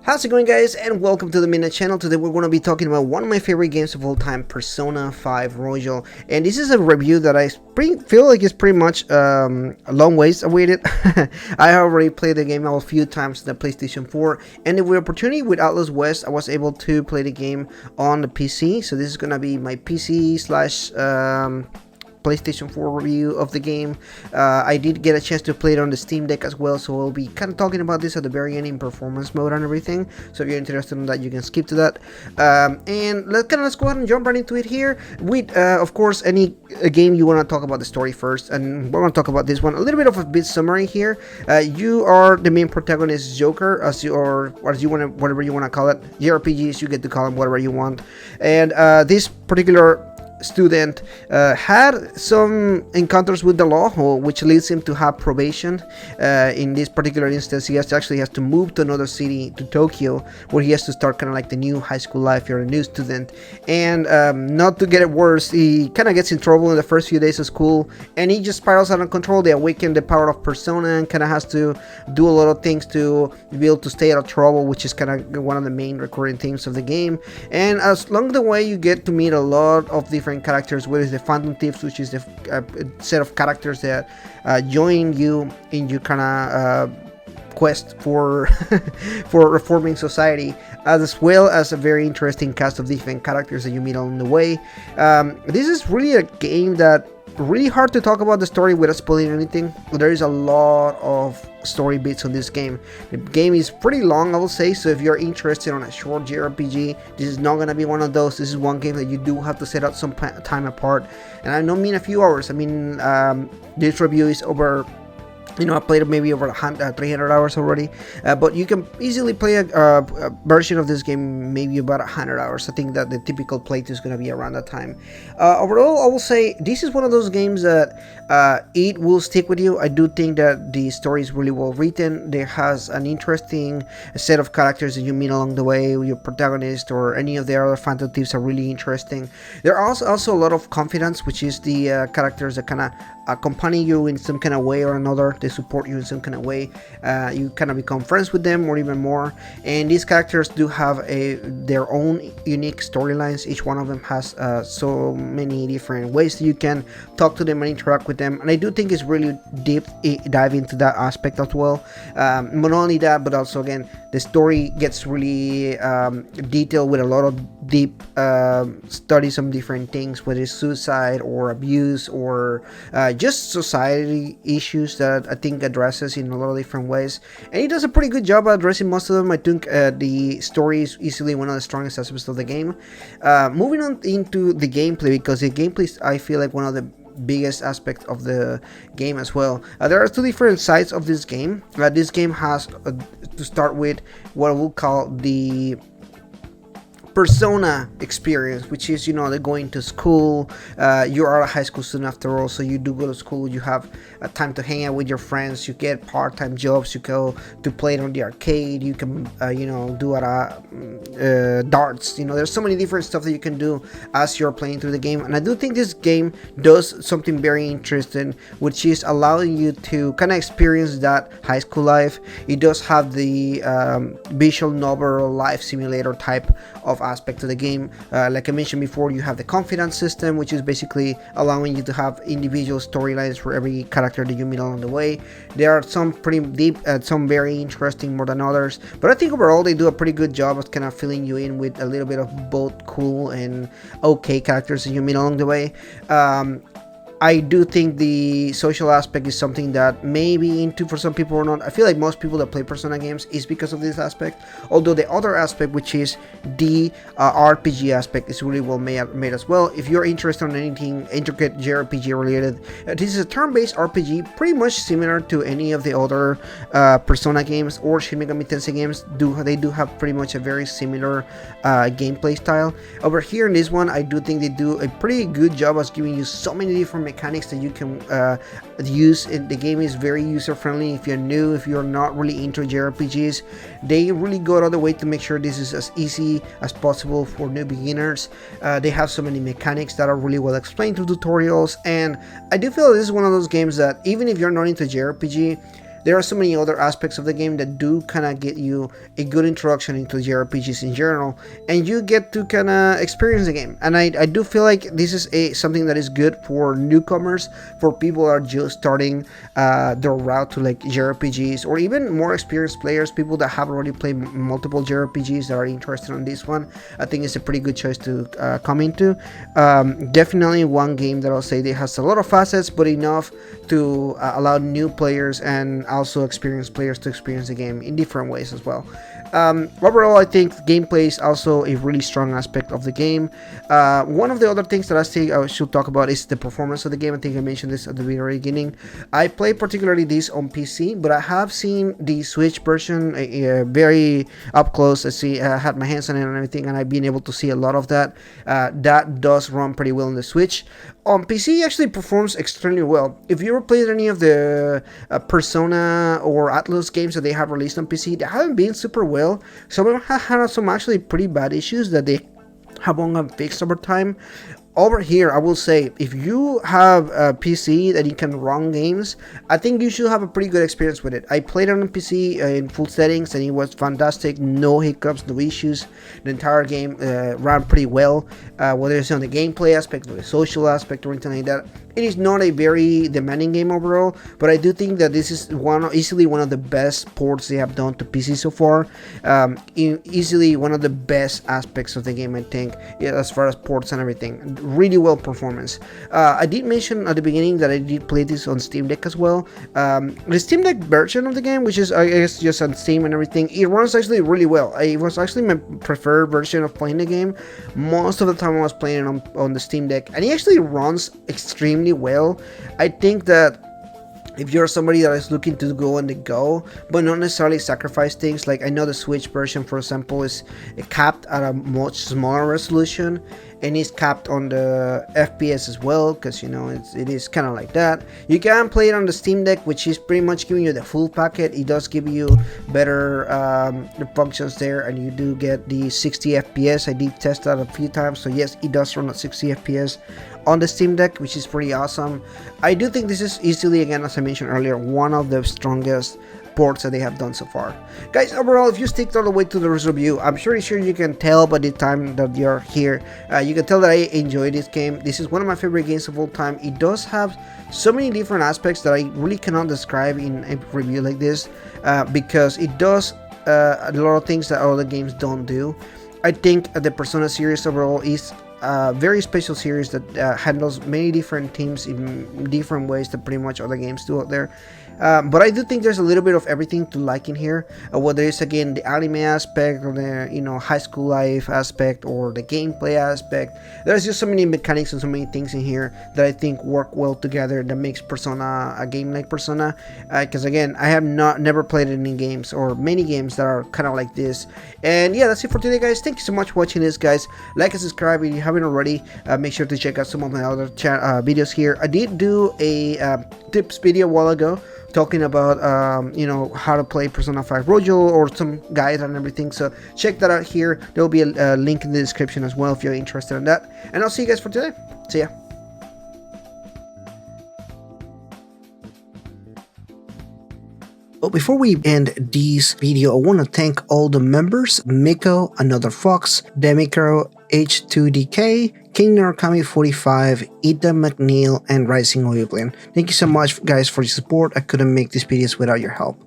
How's it going, guys, and welcome to the Midnight Channel. Today we're going to be talking about one of my favorite games of all time, Persona 5 Royal. And this is a review that I feel like is pretty much a long ways awaited. I already played the game a few times on the PlayStation 4, and with opportunity with Atlus West, I was able to play the game on the PC. So this is going to be my PC slash PlayStation 4 review of the game. I did get a chance to play it on the Steam Deck as well, so we'll be kind of talking about this at the very end in performance mode and everything. So if you're interested in that, you can skip to that. And let's go ahead and jump right into it here. With of course, any game you want to talk about the story first, and we're going to talk about this one. A little bit of a bit summary here. You are the main protagonist, Joker, as you want to, whatever you want to call it. JRPGs, you get to call them whatever you want. And this particular student had some encounters with the law, which leads him to have probation. In this particular instance, he actually has to move to another city, to Tokyo, where he has to start kind of like the new high school life. You're a new student, and not to get it worse, he kind of gets in trouble in the first few days of school, and he just spirals out of control. They awaken the power of Persona and kind of has to do a lot of things to be able to stay out of trouble, which is kind of one of the main recurring themes of the game. And as along the way, you get to meet a lot of different characters, whether it's the Phantom Thieves, which is the set of characters that join you in your kind of quest for for reforming society, as well as a very interesting cast of different characters that you meet along the way. This is really a game that really hard to talk about the story without spoiling anything. There is a lot of story bits on this game. The game is pretty long, I will say, so if you're interested on a short JRPG, this is not gonna be one of those. This is one game that you do have to set out some time apart, and I don't mean a few hours. I mean, this review is over, I played maybe over 300 hours already, but you can easily play a version of this game maybe about 100 hours. I think that the typical playthrough is going to be around that time. Overall, I will say this is one of those games that it will stick with you. I do think that the story is really well written. There has an interesting set of characters that you meet along the way. Your protagonist or any of the other Phantom Thieves are really interesting. There are also a lot of confidence, which is the characters that kind of accompany you in some kind of way or another. They support you in some kind of way. You kind of become friends with them or even more. And these characters do have their own unique storylines. Each one of them has so many different ways that you can talk to them and interact with them. And I do think it's really deep dive into that aspect as well. Not only that, but also again, the story gets really detailed with a lot of deep studies on different things, whether it's suicide or abuse or just society issues that I think addresses in a lot of different ways, and he does a pretty good job at addressing most of them. I think the story is easily one of the strongest aspects of the game. Moving on into the gameplay, because the gameplay is, I feel like, one of the biggest aspect of the game as well. There are two different sides of this game. This game has to start with what I will call the Persona experience, which is, they're going to school. You are a high school student after all, so you do go to school. You have time to hang out with your friends. You get part-time jobs. You go to play it on the arcade. You can do darts. There's so many different stuff that you can do as you're playing through the game. And I do think this game does something very interesting, which is allowing you to kind of experience that high school life. It does have the visual novel life simulator type of aspect to the game. Like I mentioned before, you have the confidence system, which is basically allowing you to have individual storylines for every character that you meet along the way. There are some pretty deep and some very interesting more than others, but I think overall they do a pretty good job of kind of filling you in with a little bit of both cool and okay characters that you meet along the way. I do think the social aspect is something that maybe into for some people or not. I feel like most people that play Persona games is because of this aspect. Although the other aspect, which is the RPG aspect, is really well made as well. If you're interested in anything intricate JRPG related, this is a turn-based RPG, pretty much similar to any of the other Persona games or Shin Megami Tensei games. They do have pretty much a very similar gameplay style. Over here in this one, I do think they do a pretty good job of giving you so many different mechanics that you can use. The game is very user friendly. If you're new, if you're not really into JRPGs, they really go out of the way to make sure this is as easy as possible for new beginners. They have so many mechanics that are really well explained through tutorials, and I do feel this is one of those games that even if you're not into JRPG, there are so many other aspects of the game that do kind of get you a good introduction into JRPGs in general, and you get to kind of experience the game. And I do feel like this is something that is good for newcomers, for people who are just starting their route to like JRPGs, or even more experienced players, people that have already played multiple JRPGs that are interested in this one. I think it's a pretty good choice to come into. Definitely one game that I'll say that has a lot of facets, but enough to allow new players and also experienced players to experience the game in different ways as well. Overall, I think gameplay is also a really strong aspect of the game. One of the other things that I think I should talk about is the performance of the game. I think I mentioned this at the very beginning. I play particularly this on PC, but I have seen the Switch version very up close. I had my hands on it and everything, and I've been able to see a lot of that. That does run pretty well on the Switch. On PC, it actually performs extremely well. If you ever played any of the Persona or Atlus games that they have released on PC, they haven't been super well. Some of them have had some actually pretty bad issues that they have only fixed over time. Over here, I will say, if you have a PC that you can run games, I think you should have a pretty good experience with it. I played it on PC in full settings, and it was fantastic. No hiccups, no issues. The entire game ran pretty well, whether it's on the gameplay aspect or the social aspect or anything like that. It is not a very demanding game overall, but I do think that this is easily one of the best ports they have done to PC so far. Easily one of the best aspects of the game, I think, as far as ports and everything. Really well performance. I did mention at the beginning that I did play this on Steam Deck as well. The Steam Deck version of the game, which is I guess just on Steam and everything, it runs actually really well. It was actually my preferred version of playing the game. Most of the time I was playing it on the Steam Deck, and it actually runs extremely well. I think that if you're somebody that is looking to go on the go, but not necessarily sacrifice things, like I know the Switch version, for example, is capped at a much smaller resolution, and is capped on the FPS as well, because you know it is kind of like that. You can play it on the Steam Deck, which is pretty much giving you the full packet. It does give you better functions there, and you do get the 60 FPS. I did test that a few times, so yes, it does run at 60 FPS on the Steam Deck, which is pretty awesome. I do think this is easily, again, as I mentioned earlier, one of the strongest ports that they have done so far. Guys, overall, if you stick all the way to the review, I'm sure you can tell by the time that you're here, you can tell that I enjoy this game. This is one of my favorite games of all time. It does have so many different aspects that I really cannot describe in a review like this, because it does a lot of things that other games don't do. I think the Persona series overall is a very special series that handles many different themes in different ways that pretty much other games do out there. But I do think there's a little bit of everything to like in here, whether it's again the anime aspect, or the high school life aspect, or the gameplay aspect. There's just so many mechanics and so many things in here that I think work well together, that makes Persona a game like Persona. Because again, I have never played any games or many games that are kind of like this. And yeah, that's it for today, guys. Thank you so much for watching this, guys. Like and subscribe if you haven't already. Make sure to check out some of my other videos here. I did do a tips video a while ago, talking about how to play Persona 5 Royal, or some guide and everything, so check that out here. There will be a link in the description as well if you're interested in that, and I'll see you guys for today. See ya. But before we end this video, I want to thank all the members: Miko, Another Fox, Demicro, H2DK, King Narukami 45, Ethan McNeil, and Rising Oilblin. Thank you so much, guys, for your support. I couldn't make these videos without your help.